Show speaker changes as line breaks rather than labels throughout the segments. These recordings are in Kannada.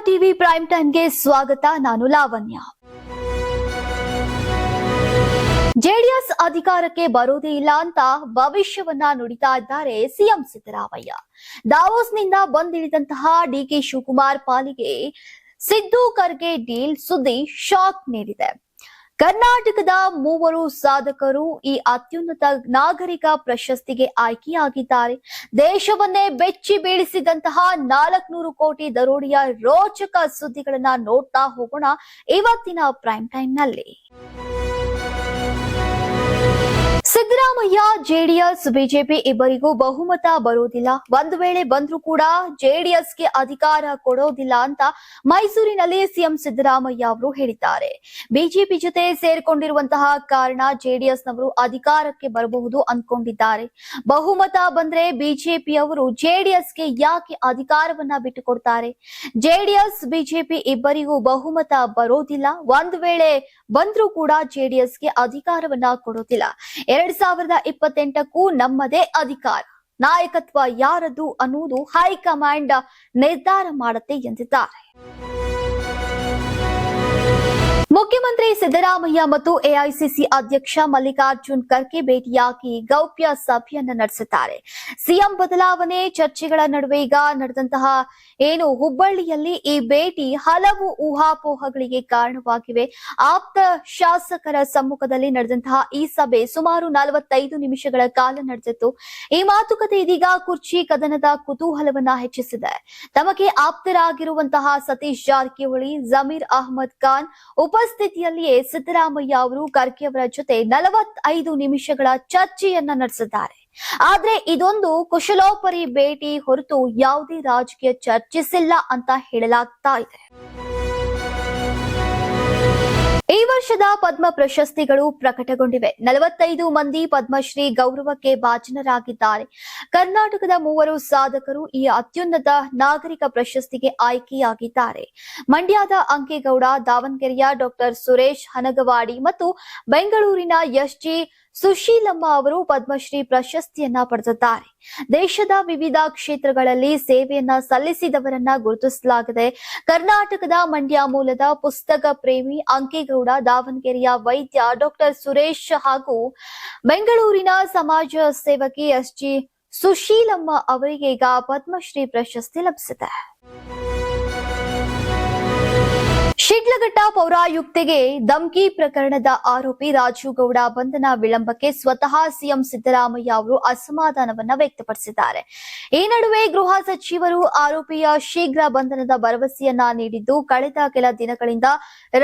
ಟಿವಿ ಪ್ರೈಮ್ ಟೈಮ್ಗೆ ಸ್ವಾಗತ. ನಾನು ಲಾವಣ್ಯ. ಜೆಡಿಎಸ್ ಅಧಿಕಾರಕ್ಕೆ ಬರೋದೇ ಇಲ್ಲ ಅಂತ ಭವಿಷ್ಯವನ್ನ ನುಡಿತಾ ಇದ್ದಾರೆ ಸಿಎಂ ಸಿದ್ದರಾಮಯ್ಯ. ದಾವೋಸ್ನಿಂದ ಬಂದಿಳಿದಂತಹ ಡಿಕೆ ಶಿವಕುಮಾರ್ ಪಾಲಿಗೆ ಸಿದ್ದು ಖರ್ಗೆ ಡೀಲ್ ಸುದ್ದಿ ಶಾಕ್ ನೀಡಿದೆ. ಕರ್ನಾಟಕದ ಮೂವರು ಸಾಧಕರು ಈ ಅತ್ಯುನ್ನತ ನಾಗರಿಕ ಪ್ರಶಸ್ತಿಗೆ ಆಯ್ಕೆಯಾಗಿದ್ದಾರೆ. ದೇಶವನ್ನೇ ಬೆಚ್ಚಿ ಬೀಳಿಸಿದಂತಹ 400 ಕೋಟಿ ದರೋಡೆಯ ರೋಚಕ ಸುದ್ದಿಗಳನ್ನ ನೋಡ್ತಾ ಹೋಗೋಣ ಇವತ್ತಿನ ಪ್ರೈಮ್ ಟೈಮ್ ನಲ್ಲಿ. ಸಿದ್ದರಾಮಯ್ಯ, ಜೆಡಿಎಸ್, ಬಿಜೆಪಿ ಇಬ್ಬರಿಗೂ ಬಹುಮತ ಬರೋದಿಲ್ಲ. ಒಂದು ವೇಳೆ ಬಂದ್ರೂ ಕೂಡ ಜೆಡಿಎಸ್ಗೆ ಅಧಿಕಾರ ಕೊಡೋದಿಲ್ಲ ಅಂತ ಮೈಸೂರಿನಲ್ಲಿ ಸಿಎಂ ಸಿದ್ದರಾಮಯ್ಯ ಅವರು ಹೇಳಿದ್ದಾರೆ. ಬಿಜೆಪಿ ಜೊತೆ ಸೇರ್ಕೊಂಡಿರುವಂತಹ ಕಾರಣ ಜೆಡಿಎಸ್ನವರು ಅಧಿಕಾರಕ್ಕೆ ಬರಬಹುದು ಅಂದ್ಕೊಂಡಿದ್ದಾರೆ. ಬಹುಮತ ಬಂದ್ರೆ ಬಿಜೆಪಿಯವರು ಜೆಡಿಎಸ್ಗೆ ಯಾಕೆ ಅಧಿಕಾರವನ್ನ ಬಿಟ್ಟುಕೊಡ್ತಾರೆ? ಜೆಡಿಎಸ್, ಬಿಜೆಪಿ ಇಬ್ಬರಿಗೂ ಬಹುಮತ ಬರೋದಿಲ್ಲ. ಒಂದು ವೇಳೆ ಬಂದ್ರೂ ಕೂಡ ಜೆಡಿಎಸ್ಗೆ ಅಧಿಕಾರವನ್ನ ಕೊಡೋದಿಲ್ಲ. 2028ಕ್ಕೂ ನಮ್ಮದೇ ಅಧಿಕಾರ, ನಾಯಕತ್ವ ಯಾರದು ಅನ್ನುವುದು ಹೈಕಮಾಂಡ್ ನಿರ್ಧಾರ ಮಾಡುತ್ತೆ ಎಂದಿದ್ದಾರೆ. ಮುಖ್ಯಮಂತ್ರಿ ಸಿದ್ದರಾಮಯ್ಯ ಮತ್ತು ಎಐಸಿಸಿ ಅಧ್ಯಕ್ಷ ಮಲ್ಲಿಕಾರ್ಜುನ್ ಖರ್ಗೆ ಭೇಟಿಯಾಗಿ ಗೌಪ್ಯ ಸಭೆಯನ್ನ ನಡೆಸಿದ್ದಾರೆ. ಸಿಎಂ ಬದಲಾವಣೆ ಚರ್ಚೆಗಳ ನಡುವೆ ಈಗ ನಡೆದಂತಹ ಹುಬ್ಬಳ್ಳಿಯಲ್ಲಿ ಈ ಭೇಟಿ ಹಲವು ಊಹಾಪೋಹಗಳಿಗೆ ಕಾರಣವಾಗಿವೆ. ಆಪ್ತ ಶಾಸಕರ ಸಮ್ಮುಖದಲ್ಲಿ ನಡೆದಂತಹ ಈ ಸಭೆ ಸುಮಾರು 45 ನಿಮಿಷಗಳ ಕಾಲ ನಡೆದಿತ್ತು. ಈ ಮಾತುಕತೆ ಇದೀಗ ಕುರ್ಚಿ ಕದನದ ಕುತೂಹಲವನ್ನ ಹೆಚ್ಚಿಸಿದೆ. ತಮಗೆ ಆಪ್ತರಾಗಿರುವಂತಹ ಸತೀಶ್ ಜಾರಕಿಹೊಳಿ, ಜಮೀರ್ ಅಹಮದ್ ಖಾನ್ ಉಪಸ್ಥಿತಿಯಲ್ಲಿಯೇ ಸಿದ್ದರಾಮಯ್ಯ ಅವರು ಖರ್ಗೆ ಅವರ ಜೊತೆ 45 ನಿಮಿಷಗಳ ಚರ್ಚೆಯನ್ನ ನಡೆಸಿದ್ದಾರೆ. ಆದ್ರೆ ಇದೊಂದು ಕುಶಲೋಪರಿ ಭೇಟಿ ಹೊರತು ಯಾವುದೇ ರಾಜಕೀಯ ಚರ್ಚಿಸಿಲ್ಲ ಅಂತ ಹೇಳಲಾಗ್ತಾ ಇದೆ. ಈ ವರ್ಷದ ಪದ್ಮ ಪ್ರಶಸ್ತಿಗಳು ಪ್ರಕಟಗೊಂಡಿವೆ. 45 ಮಂದಿ ಪದ್ಮಶ್ರೀ ಗೌರವಕ್ಕೆ ಭಾಜನರಾಗಿದ್ದಾರೆ. ಕರ್ನಾಟಕದ ಮೂವರು ಸಾಧಕರು ಈ ಅತ್ಯುನ್ನತ ನಾಗರಿಕ ಪ್ರಶಸ್ತಿಗೆ ಆಯ್ಕೆಯಾಗಿದ್ದಾರೆ. ಮಂಡ್ಯದ ಅಂಕೇಗೌಡ, ದಾವಣಗೆರೆಯ ಡಾಕ್ಟರ್ ಸುರೇಶ್ ಹನಗವಾಡಿ ಮತ್ತು ಬೆಂಗಳೂರಿನ ಎಸ್ಜಿ ಸುಶೀಲಮ್ಮ ಅವರು ಪದ್ಮಶ್ರೀ ಪ್ರಶಸ್ತಿಯನ್ನ ಪಡೆದಿದ್ದಾರೆ. ದೇಶದ ವಿವಿಧ ಕ್ಷೇತ್ರಗಳಲ್ಲಿ ಸೇವೆಯನ್ನ ಸಲ್ಲಿಸಿದವರನ್ನ ಗುರುತಿಸಲಾಗಿದೆ. ಕರ್ನಾಟಕದ ಮಂಡ್ಯ ಮೂಲದ ಪುಸ್ತಕ ಪ್ರೇಮಿ ಅಂಕೇಗೌಡ, ದಾವಣಗೆರೆಯ ವೈದ್ಯ ಡಾಕ್ಟರ್ ಸುರೇಶ್ ಹಾಗೂ ಬೆಂಗಳೂರಿನ ಸಮಾಜ ಸೇವಕಿ ಎಸ್ಜಿ ಸುಶೀಲಮ್ಮ ಅವರಿಗೆ ಈಗ ಪದ್ಮಶ್ರೀ ಪ್ರಶಸ್ತಿ ಲಭಿಸಿದೆ. ಶಿಡ್ಲಘಟ್ಟ ಪೌರಾಯುಕ್ತೆಗೆ ಧಮ್ಕಿ ಪ್ರಕರಣದ ಆರೋಪಿ ರಾಜು ಗೌಡ ಬಂಧನ ವಿಳಂಬಕ್ಕೆ ಸ್ವತಃ ಸಿಎಂ ಸಿದ್ದರಾಮಯ್ಯ ಅವರು ಅಸಮಾಧಾನವನ್ನ ವ್ಯಕ್ತಪಡಿಸಿದ್ದಾರೆ. ಈ ನಡುವೆ ಗೃಹ ಸಚಿವರು ಆರೋಪಿಯ ಶೀಘ್ರ ಬಂಧನದ ಭರವಸೆಯನ್ನ ನೀಡಿದ್ದು, ಕಳೆದ ಕೆಲ ದಿನಗಳಿಂದ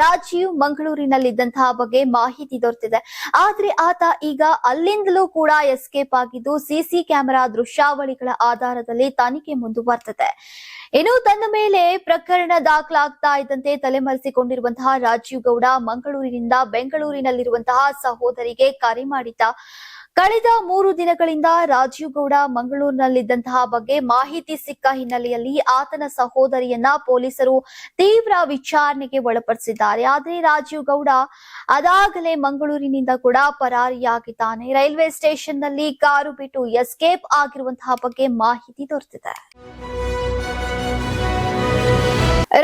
ರಾಜೀವ್ ಮಂಗಳೂರಿನಲ್ಲಿದ್ದಂತಹ ಬಗ್ಗೆ ಮಾಹಿತಿ ದೊರೆತಿದೆ. ಆದ್ರೆ ಆತ ಈಗ ಅಲ್ಲಿಂದಲೂ ಕೂಡ ಎಸ್ಕೇಪ್ ಆಗಿದ್ದು, ಸಿಸಿ ಕ್ಯಾಮೆರಾ ದೃಶ್ಯಾವಳಿಗಳ ಆಧಾರದಲ್ಲಿ ತನಿಖೆ ಮುಂದುವರೆದಿದೆ. ಇನ್ನು ತನ್ನ ಮೇಲೆ ಪ್ರಕರಣ ದಾಖಲಾಗ್ತಾ ಇದ್ದಂತೆ ತಲೆಮರೆಸಿಕೊಂಡಿರುವಂತಹ ರಾಜೀವ್ ಗೌಡ ಮಂಗಳೂರಿನಿಂದ ಬೆಂಗಳೂರಿನಲ್ಲಿರುವಂತಹ ಸಹೋದರಿಗೆ ಕರೆ ಮಾಡಿದ್ದ. ಕಳೆದ 3 ದಿನಗಳಿಂದ ರಾಜೀವ್ ಗೌಡ ಮಂಗಳೂರಿನಲ್ಲಿದ್ದಂತಹ ಬಗ್ಗೆ ಮಾಹಿತಿ ಸಿಕ್ಕ ಹಿನ್ನೆಲೆಯಲ್ಲಿ ಆತನ ಸಹೋದರಿಯನ್ನ ಪೊಲೀಸರು ತೀವ್ರ ವಿಚಾರಣೆಗೆ ಒಳಪಡಿಸಿದ್ದಾರೆ. ಆದರೆ ರಾಜೀವ್ ಗೌಡ ಅದಾಗಲೇ ಮಂಗಳೂರಿನಿಂದ ಕೂಡ ಪರಾರಿಯಾಗಿದ್ದಾನೆ. ರೈಲ್ವೆ ಸ್ಟೇಷನ್ ನಲ್ಲಿ ಕಾರು ಬಿಟ್ಟು ಎಸ್ಕೇಪ್ ಆಗಿರುವಂತಹ ಬಗ್ಗೆ ಮಾಹಿತಿ ದೊರೆತಿದೆ.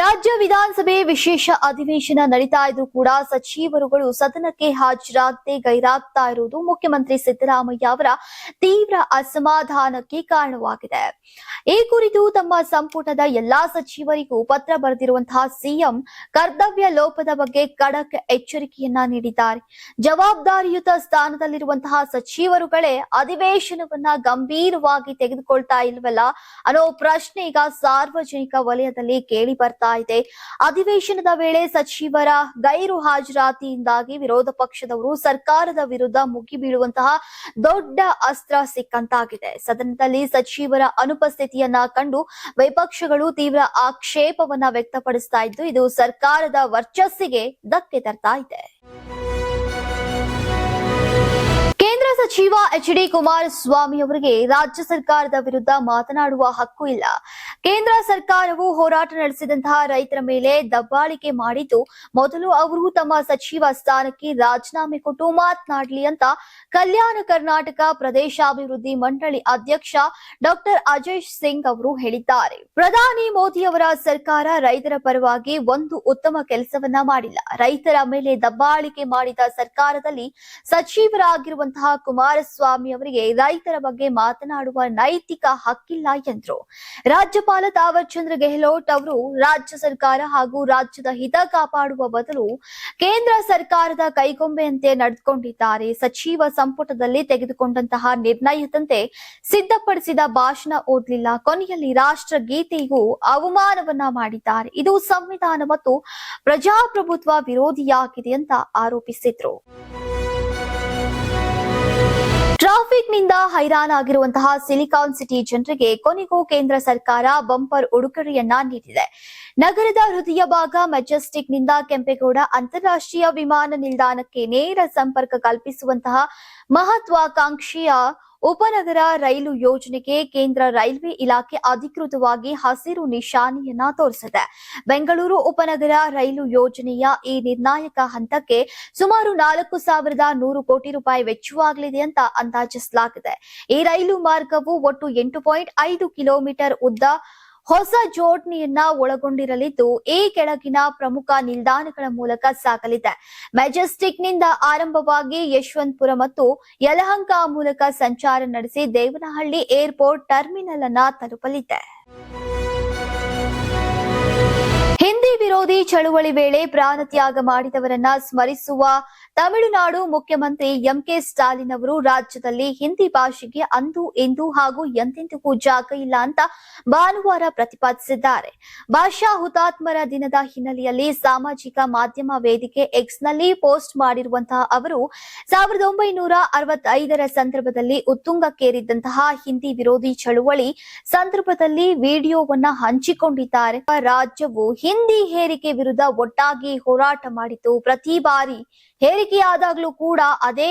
ರಾಜ್ಯ ವಿಧಾನಸಭೆ ವಿಶೇಷ ಅಧಿವೇಶನ ನಡೀತಾ ಇದ್ರೂ ಕೂಡ ಸಚಿವರುಗಳು ಸದನಕ್ಕೆ ಹಾಜರಾಗದೆ ಗೈರಾಗ್ತಾ ಇರುವುದು ಮುಖ್ಯಮಂತ್ರಿ ಸಿದ್ದರಾಮಯ್ಯ ಅವರ ತೀವ್ರ ಅಸಮಾಧಾನಕ್ಕೆ ಕಾರಣವಾಗಿದೆ. ಈ ಕುರಿತು ತಮ್ಮ ಸಂಪುಟದ ಎಲ್ಲಾ ಸಚಿವರಿಗೂ ಪತ್ರ ಬರೆದಿರುವಂತಹ ಸಿಎಂ ಕರ್ತವ್ಯ ಲೋಪದ ಬಗ್ಗೆ ಖಡಕ್ ಎಚ್ಚರಿಕೆಯನ್ನ ನೀಡಿದ್ದಾರೆ. ಜವಾಬ್ದಾರಿಯುತ ಸ್ಥಾನದಲ್ಲಿರುವಂತಹ ಸಚಿವರುಗಳೇ ಅಧಿವೇಶನವನ್ನ ಗಂಭೀರವಾಗಿ ತೆಗೆದುಕೊಳ್ತಾ ಇಲ್ವಲ್ಲ ಅನ್ನೋ ಪ್ರಶ್ನೆ ಈಗ ಸಾರ್ವಜನಿಕ ವಲಯದಲ್ಲಿ ಕೇಳಿ ಬರ್ತಾ ಇದೆ. ಅಧಿವೇಶನದ ವೇಳೆ ಸಚಿವರ ಗೈರು ಹಾಜರಾತಿಯಿಂದಾಗಿ ವಿರೋಧ ಪಕ್ಷದವರು ಸರ್ಕಾರದ ವಿರುದ್ಧ ಮುಗಿಬೀಳುವಂತಹ ದೊಡ್ಡ ಅಸ್ತ್ರ ಸಿಕ್ಕಂತಾಗಿದೆ. ಸದನದಲ್ಲಿ ಸಚಿವರ ಅನುಪಸ್ಥಿತಿಯನ್ನ ಕಂಡು ವಿಪಕ್ಷಗಳು ತೀವ್ರ ಆಕ್ಷೇಪವನ್ನ ವ್ಯಕ್ತಪಡಿಸ್ತಾ ಇದ್ದು, ಇದು ಸರ್ಕಾರದ ವರ್ಚಸ್ಸಿಗೆ ಧಕ್ಕೆ ತರ್ತಾ ಇದೆ. ಕೇಂದ್ರ ಸಚಿವ ಎಚ್.ಡಿ. ಕುಮಾರಸ್ವಾಮಿ ಅವರಿಗೆ ರಾಜ್ಯ ಸರ್ಕಾರದ ವಿರುದ್ಧ ಮಾತನಾಡುವ ಹಕ್ಕು ಇಲ್ಲ. ಕೇಂದ್ರ ಸರ್ಕಾರವು ಹೋರಾಟ ನಡೆಸಿದಂತಹ ರೈತರ ಮೇಲೆ ದಬ್ಬಾಳಿಕೆ ಮಾಡಿದ್ದು, ಮೊದಲು ಅವರು ತಮ್ಮ ಸಚಿವ ಸ್ಥಾನಕ್ಕೆ ರಾಜೀನಾಮೆ ಕೊಟ್ಟು ಮಾತನಾಡಲಿ ಅಂತ ಕಲ್ಯಾಣ ಕರ್ನಾಟಕ ಪ್ರದೇಶಾಭಿವೃದ್ಧಿ ಮಂಡಳಿ ಅಧ್ಯಕ್ಷ ಡಾಕ್ಟರ್ ಅಜಯ್ ಸಿಂಗ್ ಅವರು ಹೇಳಿದ್ದಾರೆ. ಪ್ರಧಾನಿ ಮೋದಿ ಅವರ ಸರ್ಕಾರ ರೈತರ ಪರವಾಗಿ ಒಂದು ಉತ್ತಮ ಕೆಲಸವನ್ನ ಮಾಡಿಲ್ಲ. ರೈತರ ಮೇಲೆ ದಬ್ಬಾಳಿಕೆ ಮಾಡಿದ ಸರ್ಕಾರದಲ್ಲಿ ಸಚಿವರಾಗಿರುವಂತಹ ಕುಮಾರಸ್ವಾಮಿ ಅವರಿಗೆ ರೈತರ ಬಗ್ಗೆ ಮಾತನಾಡುವ ನೈತಿಕ ಹಕ್ಕಿಲ್ಲ ಎಂದರು. ರಾಜ್ಯಪಾಲ ತಾವರ್ ಚಂದ್ರ ಗೆಹ್ಲೋಟ್ ಅವರು ರಾಜ್ಯ ಸರ್ಕಾರ ಹಾಗೂ ರಾಜ್ಯದ ಹಿತ ಕಾಪಾಡುವ ಬದಲು ಕೇಂದ್ರ ಸರ್ಕಾರದ ಕೈಗೊಂಬೆಯಂತೆ ನಡೆದುಕೊಂಡಿದ್ದಾರೆ. ಸಚಿವ ಸಂಪುಟದಲ್ಲಿ ತೆಗೆದುಕೊಂಡಂತಹ ನಿರ್ಣಯದಂತೆ ಸಿದ್ಧಪಡಿಸಿದ ಭಾಷಣ ಓದಲಿಲ್ಲ. ಕೊನೆಯಲ್ಲಿ ರಾಷ್ಟ್ರಗೀತೆಗೂ ಅವಮಾನವನ್ನ ಮಾಡಿದ್ದಾರೆ. ಇದು ಸಂವಿಧಾನ ಮತ್ತು ಪ್ರಜಾಪ್ರಭುತ್ವ ವಿರೋಧಿಯಾಗಿದೆ ಅಂತ ಆರೋಪಿಸಿದ್ರು. ಟ್ರಾಫಿಕ್ನಿಂದ ಹೈರಾಣಾಗಿರುವಂತಹ ಸಿಲಿಕಾನ್ ಸಿಟಿ ಜನರಿಗೆ ಕೊನೆಗೂ ಕೇಂದ್ರ ಸರ್ಕಾರ ಬಂಪರ್ ಉಡುಗೊರೆಯನ್ನ ನೀಡಿದೆ. ನಗರದ ಹೃದಯ ಭಾಗ ಮೆಜೆಸ್ಟಿಕ್ನಿಂದ ಕೆಂಪೇಗೌಡ ಅಂತಾರಾಷ್ಟ್ರೀಯ ವಿಮಾನ ನಿಲ್ದಾಣಕ್ಕೆ ನೇರ ಸಂಪರ್ಕ ಕಲ್ಪಿಸುವಂತಹ ಮಹತ್ವಾಕಾಂಕ್ಷೆಯ ಉಪನಗರ ರೈಲು ಯೋಜನೆಗೆ ಕೇಂದ್ರ ರೈಲ್ವೆ ಇಲಾಖೆ ಅಧಿಕೃತವಾಗಿ ಹಸಿರು ನಿಶಾನೆಯನ್ನ ತೋರಿಸಿದೆ. ಬೆಂಗಳೂರು ಉಪನಗರ ರೈಲು ಯೋಜನೆಯ ಈ ನಿರ್ಣಾಯಕ ಹಂತಕ್ಕೆ ಸುಮಾರು 4,100 ಕೋಟಿ ರೂಪಾಯಿ ವೆಚ್ಚವಾಗಲಿದೆ ಅಂತ ಅಂದಾಜಿಸಲಾಗಿದೆ. ಈ ರೈಲು ಮಾರ್ಗವು ಒಟ್ಟು 8.5 ಕಿಲೋಮೀಟರ್ ಉದ್ದ ಹೊಸ ಜೋಡಣೆಯನ್ನ ಒಳಗೊಂಡಿರಲಿದ್ದು, ಈ ಕೆಳಗಿನ ಪ್ರಮುಖ ನಿಲ್ದಾಣಗಳ ಮೂಲಕ ಸಾಗಲಿದೆ. ಮೆಜೆಸ್ಟಿಕ್ನಿಂದ ಆರಂಭವಾಗಿ ಯಶವಂತಪುರ ಮತ್ತು ಯಲಹಂಕ ಮೂಲಕ ಸಂಚಾರ ನಡೆಸಿ ದೇವನಹಳ್ಳಿ ಏರ್ಪೋರ್ಟ್ ಟರ್ಮಿನಲ್ ಅನ್ನ ತಲುಪಲಿದೆ. ಹಿಂದಿ ವಿರೋಧಿ ಚಳುವಳಿ ವೇಳೆ ಪ್ರಾಣತ್ಯಾಗ ಮಾಡಿದವರನ್ನ ಸ್ಮರಿಸುವ ತಮಿಳುನಾಡು ಮುಖ್ಯಮಂತ್ರಿ ಎಂಕೆ ಸ್ಟಾಲಿನ್ ಅವರು ರಾಜ್ಯದಲ್ಲಿ ಹಿಂದಿ ಭಾಷೆಗೆ ಅಂದು ಇಂದು ಹಾಗೂ ಎಂದೆಂದಿಗೂ ಜಾಗ ಇಲ್ಲ ಅಂತ ಭಾನುವಾರ ಪ್ರತಿಪಾದಿಸಿದ್ದಾರೆ. ಭಾಷಾ ಹುತಾತ್ಮರ ದಿನದ ಹಿನ್ನೆಲೆಯಲ್ಲಿ ಸಾಮಾಜಿಕ ಮಾಧ್ಯಮ ವೇದಿಕೆ ಎಕ್ಸ್ನಲ್ಲಿ ಪೋಸ್ಟ್ ಮಾಡಿರುವಂತಹ ಅವರು 1965ರ ಸಂದರ್ಭದಲ್ಲಿ ಉತ್ತುಂಗಕ್ಕೇರಿದ್ದಂತಹ ಹಿಂದಿ ವಿರೋಧಿ ಚಳುವಳಿ ಸಂದರ್ಭದಲ್ಲಿ ವಿಡಿಯೋವನ್ನ ಹಂಚಿಕೊಂಡಿದ್ದಾರೆ. ರಾಜ್ಯವು ಹಿಂದಿ ಹೇರಿಕೆ ವಿರುದ್ಧ ಒಟ್ಟಾಗಿ ಹೋರಾಟ ಮಾಡಿತು. ಪ್ರತಿ ಬಾರಿ ಹೇರಿಕೆಯಾದಾಗಲೂ ಕೂಡ ಅದೇ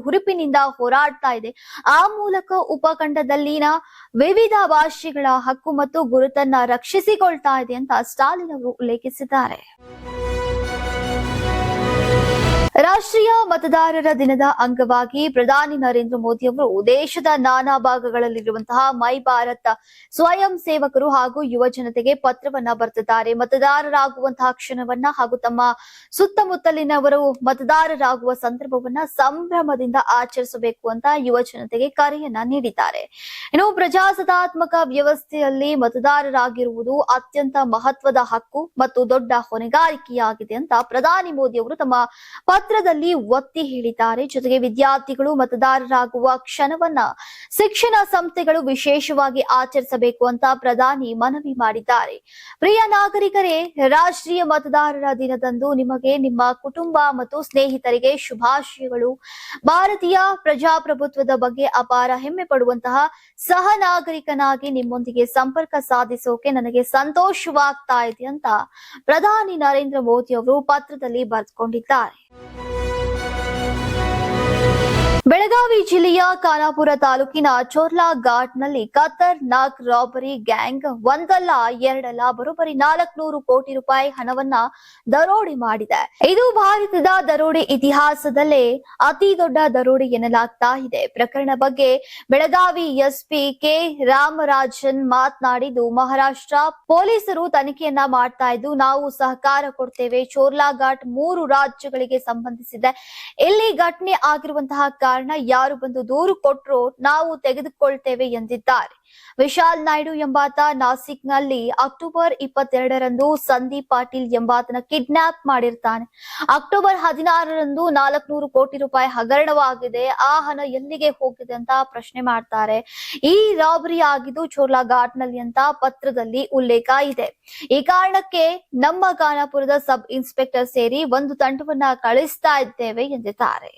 ಹುರುಪಿನಿಂದ ಹೋರಾಡ್ತಾ ಇದೆ. ಆ ಮೂಲಕ ಉಪಖಂಡದಲ್ಲಿನ ವಿವಿಧ ಭಾಷೆಗಳ ಹಕ್ಕು ಮತ್ತು ಗುರುತನ್ನ ರಕ್ಷಿಸಿಕೊಳ್ತಾ ಇದೆ ಅಂತ ಸ್ಟಾಲಿನ್ ಅವರು ಉಲ್ಲೇಖಿಸಿದ್ದಾರೆ. ರಾಷ್ಟ್ರೀಯ ಮತದಾರರ ದಿನದ ಅಂಗವಾಗಿ ಪ್ರಧಾನಿ ನರೇಂದ್ರ ಮೋದಿ ಅವರು ದೇಶದ ನಾನಾ ಭಾಗಗಳಲ್ಲಿರುವಂತಹ ಮೈ ಭಾರತ್ ಸ್ವಯಂ ಸೇವಕರು ಹಾಗೂ ಯುವ ಜನತೆಗೆ ಪತ್ರವನ್ನ ಬರೆದಿದ್ದಾರೆ. ಮತದಾರರಾಗುವಂತಹ ಕ್ಷಣವನ್ನ ಹಾಗೂ ತಮ್ಮ ಸುತ್ತಮುತ್ತಲಿನವರು ಮತದಾರರಾಗುವ ಸಂದರ್ಭವನ್ನ ಸಂಭ್ರಮದಿಂದ ಆಚರಿಸಬೇಕು ಅಂತ ಯುವ ಜನತೆಗೆ ಕರೆಯನ್ನ ನೀಡಿದ್ದಾರೆ. ಇನ್ನು ಪ್ರಜಾಸತ್ತಾತ್ಮಕ ವ್ಯವಸ್ಥೆಯಲ್ಲಿ ಮತದಾರರಾಗಿರುವುದು ಅತ್ಯಂತ ಮಹತ್ವದ ಹಕ್ಕು ಮತ್ತು ದೊಡ್ಡ ಹೊಣೆಗಾರಿಕೆಯಾಗಿದೆ ಅಂತ ಪ್ರಧಾನಿ ಮೋದಿ ಅವರು ತಮ್ಮ ಪತ್ರದಲ್ಲಿ ಒತ್ತಿ ಹೇಳಿದ್ದಾರೆ. ಜೊತೆಗೆ ವಿದ್ಯಾರ್ಥಿಗಳು ಮತದಾರರಾಗುವ ಕ್ಷಣವನ್ನ ಶಿಕ್ಷಣ ಸಂಸ್ಥೆಗಳು ವಿಶೇಷವಾಗಿ ಆಚರಿಸಬೇಕು ಅಂತ ಪ್ರಧಾನಿ ಮನವಿ ಮಾಡಿದ್ದಾರೆ. ಪ್ರಿಯ ನಾಗರಿಕರೇ, ರಾಷ್ಟ್ರೀಯ ಮತದಾರರ ದಿನದಂದು ನಿಮಗೆ, ನಿಮ್ಮ ಕುಟುಂಬ ಮತ್ತು ಸ್ನೇಹಿತರಿಗೆ ಶುಭಾಶಯಗಳು. ಭಾರತೀಯ ಪ್ರಜಾಪ್ರಭುತ್ವದ ಬಗ್ಗೆ ಅಪಾರ ಹೆಮ್ಮೆ ಪಡುವಂತಹ ಸಹ ನಾಗರಿಕನಾಗಿ ನಿಮ್ಮೊಂದಿಗೆ ಸಂಪರ್ಕ ಸಾಧಿಸೋಕೆ ನನಗೆ ಸಂತೋಷವಾಗ್ತಾ ಇದೆ ಅಂತ ಪ್ರಧಾನಿ ನರೇಂದ್ರ ಮೋದಿ ಅವರು ಪತ್ರದಲ್ಲಿ ಬರೆದುಕೊಂಡಿದ್ದಾರೆ. ಬೆಳಗಾವಿ ಜಿಲ್ಲೆಯ ಖಾನಾಪುರ ತಾಲೂಕಿನ ಚೋರ್ಲಾ ಘಾಟ್ನಲ್ಲಿ ಖತರ್ನಾಕ್ ರಾಬರಿ ಗ್ಯಾಂಗ್ ಒಂದಲ್ಲ ಎರಡಲ್ಲ ಬರೋಬ್ಬರಿ 400 ಕೋಟಿ ರೂಪಾಯಿ ಹಣವನ್ನ ದರೋಡೆ ಮಾಡಿದೆ. ಇದು ಭಾರತದ ದರೋಡೆ ಇತಿಹಾಸದಲ್ಲೇ ಅತಿ ದೊಡ್ಡ ದರೋಡೆ ಎನ್ನಲಾಗ್ತಾ ಇದೆ. ಪ್ರಕರಣ ಬಗ್ಗೆ ಬೆಳಗಾವಿ ಎಸ್ಪಿ ಕೆ ರಾಮರಾಜನ್ ಮಾತನಾಡಿದ್ದು, ಮಹಾರಾಷ್ಟ್ರ ಪೊಲೀಸರು ತನಿಖೆಯನ್ನ ಮಾಡ್ತಾ ಇದ್ದು, ನಾವು ಸಹಕಾರ ಕೊಡ್ತೇವೆ. ಚೋರ್ಲಾ ಘಾಟ್ 3 ರಾಜ್ಯಗಳಿಗೆ ಸಂಬಂಧಿಸಿದೆ. ಇಲ್ಲಿ ಘಟನೆ ಆಗಿರುವಂತಹ ಕಾರಣ ಯಾರು ಬಂದು ದೂರು ಕೊಟ್ಟರು ನಾವು ತೆಗೆದುಕೊಳ್ತೇವೆ ಎಂದಿದ್ದಾರೆ. ವಿಶಾಲ್ ನಾಯ್ಡು ಎಂಬಾತ ನಾಸಿಕ್ನಲ್ಲಿ ಅಕ್ಟೋಬರ್ 22ರಂದು ಸಂದೀಪ್ ಪಾಟೀಲ್ ಎಂಬಾತನ ಕಿಡ್ನಾಪ್ ಮಾಡಿರ್ತಾನೆ. ಅಕ್ಟೋಬರ್ 16ರಂದು 400 ಕೋಟಿ ರೂಪಾಯಿ ಹಗರಣವಾಗಿದೆ. ಆ ಹಣ ಎಲ್ಲಿಗೆ ಹೋಗಿದೆ ಅಂತ ಪ್ರಶ್ನೆ ಮಾಡ್ತಾರೆ. ಈ ರಾಬರಿ ಆಗಿದ್ದು ಚೋರ್ಲಾ ಘಾಟ್ನಲ್ಲಿ ಅಂತ ಪತ್ರದಲ್ಲಿ ಉಲ್ಲೇಖ ಇದೆ. ಈ ಕಾರಣಕ್ಕೆ ನಮ್ಮ ಖಾನಾಪುರದ ಸಬ್ ಇನ್ಸ್ಪೆಕ್ಟರ್ ಸೇರಿ ಒಂದು ತಂಡವನ್ನ ಕಳಿಸ್ತಾ ಇದ್ದೇವೆ ಎಂದಿದ್ದಾರೆ.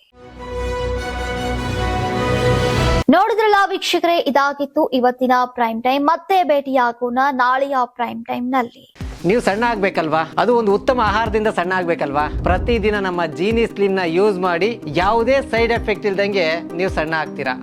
ನೋಡಿದ್ರಲ್ಲ ವೀಕ್ಷಕರೇ, ಇದಾಗಿತ್ತು ಇವತ್ತಿನ ಪ್ರೈಮ್ ಟೈಮ್. ಮತ್ತೆ ಭೇಟಿಯಾಗೋಣ ನಾಳೆಯ ಪ್ರೈಮ್ ಟೈಮ್ ನಲ್ಲಿ.
ನೀವು ಸಣ್ಣ ಆಗ್ಬೇಕಲ್ವಾ, ಅದು ಒಂದು ಉತ್ತಮ ಆಹಾರದಿಂದ ಸಣ್ಣ ಆಗ್ಬೇಕಲ್ವಾ. ಪ್ರತಿದಿನ ನಮ್ಮ ಜೀನಿ ಸ್ಲಿಮ್ ನ ಯೂಸ್ ಮಾಡಿ ಯಾವುದೇ ಸೈಡ್ ಎಫೆಕ್ಟ್ ಇಲ್ದಂಗೆ ನೀವು ಸಣ್ಣ ಆಗ್ತೀರಾ.